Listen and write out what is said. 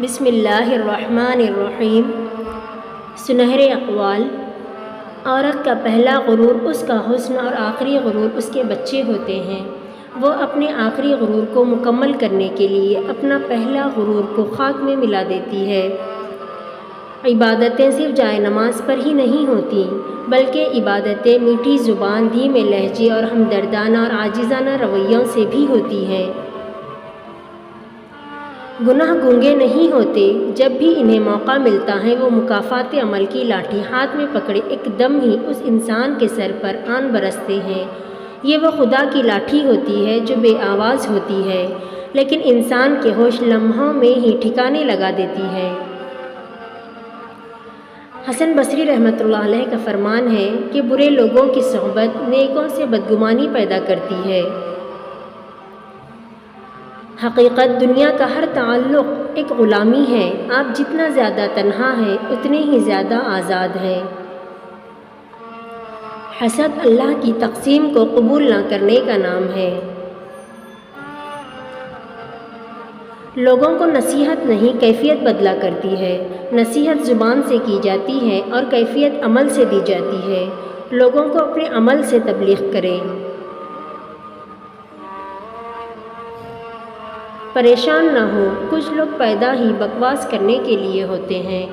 بسم اللہ الرحمن الرحیم۔ سنہرے اقوال۔ عورت کا پہلا غرور اس کا حسن اور آخری غرور اس کے بچے ہوتے ہیں۔ وہ اپنے آخری غرور کو مکمل کرنے کے لیے اپنا پہلا غرور کو خاک میں ملا دیتی ہے۔ عبادتیں صرف جائے نماز پر ہی نہیں ہوتی، بلکہ عبادتیں میٹھی زبان، دھیمے لہجے اور ہمدردانہ اور عاجزانہ رویوں سے بھی ہوتی ہیں۔ گناہ گونگے نہیں ہوتے، جب بھی انہیں موقع ملتا ہے وہ مکافات عمل کی لاٹھی ہاتھ میں پکڑے ایک دم ہی اس انسان کے سر پر آن برستے ہیں۔ یہ وہ خدا کی لاٹھی ہوتی ہے جو بے آواز ہوتی ہے، لیکن انسان کے ہوش لمحوں میں ہی ٹھکانے لگا دیتی ہے۔ حسن بصری رحمۃ اللہ علیہ کا فرمان ہے کہ برے لوگوں کی صحبت نیکوں سے بدگمانی پیدا کرتی ہے۔ حقیقت دنیا کا ہر تعلق ایک غلامی ہے۔ آپ جتنا زیادہ تنہا ہیں اتنے ہی زیادہ آزاد ہیں۔ حسد اللہ کی تقسیم کو قبول نہ کرنے کا نام ہے۔ لوگوں کو نصیحت نہیں کیفیت بدلا کرتی ہے۔ نصیحت زبان سے کی جاتی ہے اور کیفیت عمل سے دی جاتی ہے۔ لوگوں کو اپنے عمل سے تبلیغ کریں۔ پریشان نہ ہو، کچھ لوگ پیدا ہی بکواس کرنے کے لیے ہوتے ہیں۔